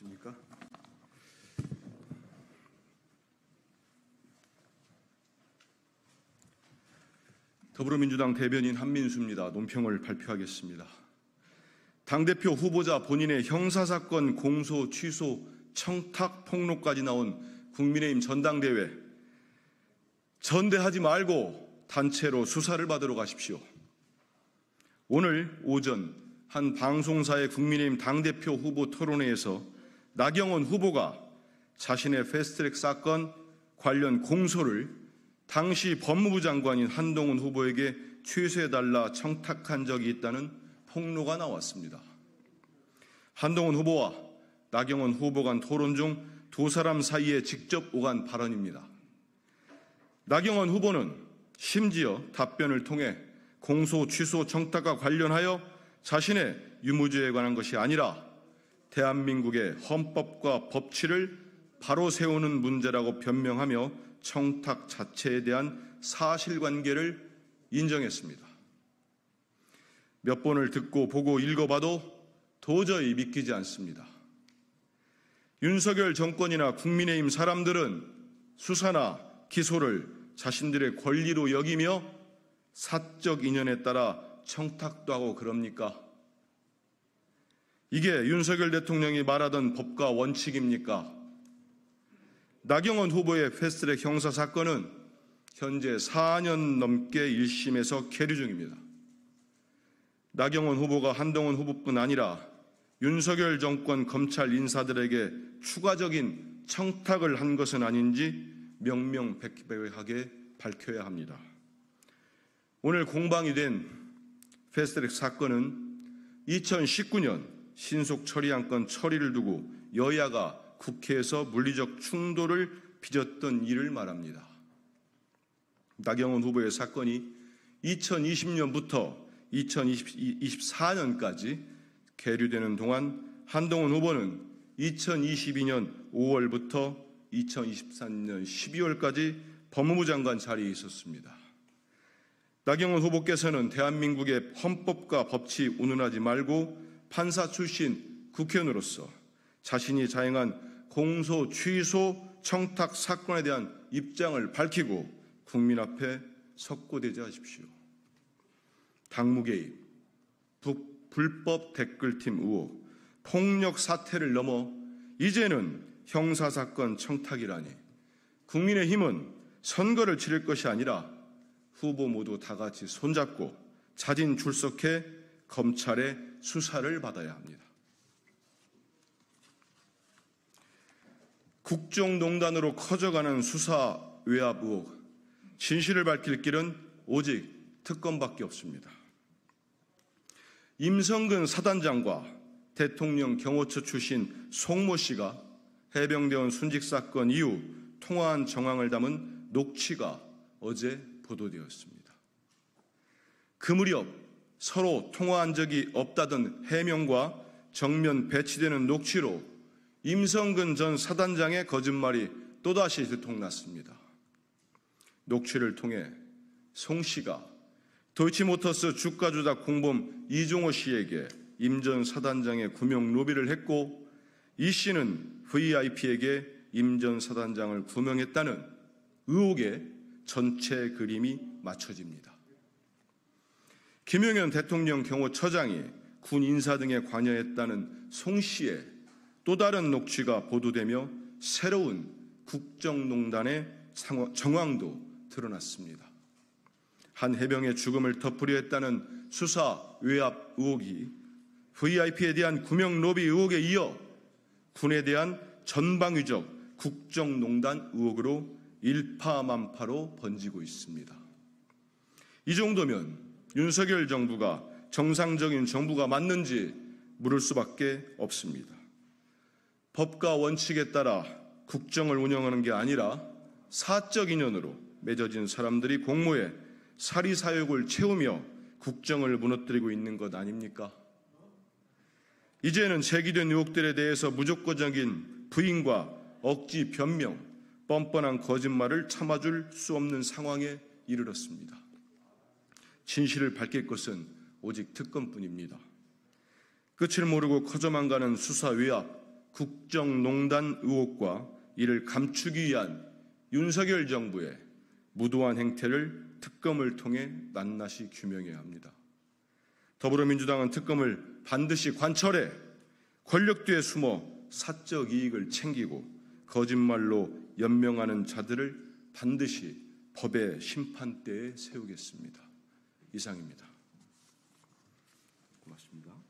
안녕하십니까? 더불어민주당 대변인 한민수입니다. 논평을 발표하겠습니다. 당대표 후보자 본인의 형사사건 공소, 취소, 청탁, 폭로까지 나온 국민의힘 전당대회, 전대하지 말고 단체로 수사를 받으러 가십시오. 오늘 오전 한 방송사의 국민의힘 당대표 후보 토론회에서 나경원 후보가 자신의 패스트트랙 사건 관련 공소를 당시 법무부 장관인 한동훈 후보에게 취소해달라 청탁한 적이 있다는 폭로가 나왔습니다. 한동훈 후보와 나경원 후보 간 토론 중 두 사람 사이에 직접 오간 발언입니다. 나경원 후보는 심지어 답변을 통해 공소, 취소, 청탁과 관련하여 자신의 유무죄에 관한 것이 아니라 대한민국의 헌법과 법치를 바로 세우는 문제라고 변명하며 청탁 자체에 대한 사실관계를 인정했습니다. 몇 번을 듣고 보고 읽어봐도 도저히 믿기지 않습니다. 윤석열 정권이나 국민의힘 사람들은 수사나 기소를 자신들의 권리로 여기며 사적 인연에 따라 청탁도 하고 그럽니까? 이게 윤석열 대통령이 말하던 법과 원칙입니까? 나경원 후보의 패스트트랙 형사사건은 현재 4년 넘게 1심에서 계류 중입니다. 나경원 후보가 한동훈 후보뿐 아니라 윤석열 정권 검찰 인사들에게 추가적인 청탁을 한 것은 아닌지 명명백백하게 밝혀야 합니다. 오늘 공방이 된 패스트트랙 사건은 2019년 신속 처리안건 처리를 두고 여야가 국회에서 물리적 충돌을 빚었던 일을 말합니다. 나경원 후보의 사건이 2020년부터 2024년까지 계류되는 동안 한동훈 후보는 2022년 5월부터 2023년 12월까지 법무부 장관 자리에 있었습니다. 나경원 후보께서는 대한민국의 헌법과 법치 운운하지 말고 판사 출신 국회의원으로서 자신이 자행한 공소, 취소, 청탁 사건에 대한 입장을 밝히고 국민 앞에 석고대죄하십시오. 당무 개입, 불법 댓글팀 의혹, 폭력 사태를 넘어 이제는 형사사건 청탁이라니 국민의힘은 선거를 치를 것이 아니라 후보 모두 다 같이 손잡고 자진 출석해 검찰의 수사를 받아야 합니다. 국정농단으로 커져가는 수사 외압 의혹, 진실을 밝힐 길은 오직 특검밖에 없습니다. 임성근 사단장과 대통령 경호처 출신 송모 씨가 해병대원 순직 사건 이후 통화한 정황을 담은 녹취가 어제 보도되었습니다. 그 무렵 서로 통화한 적이 없다던 해명과 정면 배치되는 녹취로 임성근 전 사단장의 거짓말이 또다시 들통났습니다. 녹취를 통해 송 씨가 도이치모터스 주가 조작 공범 이종호 씨에게 임 전 사단장의 구명 로비를 했고 이 씨는 VIP에게 임 전 사단장을 구명했다는 의혹의 전체 그림이 맞춰집니다. 김용현 대통령 경호처장이 군 인사 등에 관여했다는 송 씨의 또 다른 녹취가 보도되며 새로운 국정농단의 정황도 드러났습니다. 한 해병의 죽음을 덮으려 했다는 수사 외압 의혹이 VIP에 대한 구명 로비 의혹에 이어 군에 대한 전방위적 국정농단 의혹으로 일파만파로 번지고 있습니다. 이 정도면 윤석열 정부가 정상적인 정부가 맞는지 물을 수밖에 없습니다. 법과 원칙에 따라 국정을 운영하는 게 아니라 사적 인연으로 맺어진 사람들이 공모해 사리사욕을 채우며 국정을 무너뜨리고 있는 것 아닙니까? 이제는 제기된 의혹들에 대해서 무조건적인 부인과 억지 변명, 뻔뻔한 거짓말을 참아줄 수 없는 상황에 이르렀습니다. 진실을 밝힐 것은 오직 특검뿐입니다. 끝을 모르고 커져만 가는 수사 외압, 국정농단 의혹과 이를 감추기 위한 윤석열 정부의 무도한 행태를 특검을 통해 낱낱이 규명해야 합니다. 더불어민주당은 특검을 반드시 관철해 권력 뒤에 숨어 사적 이익을 챙기고 거짓말로 연명하는 자들을 반드시 법의 심판대에 세우겠습니다. 이상입니다. 고맙습니다.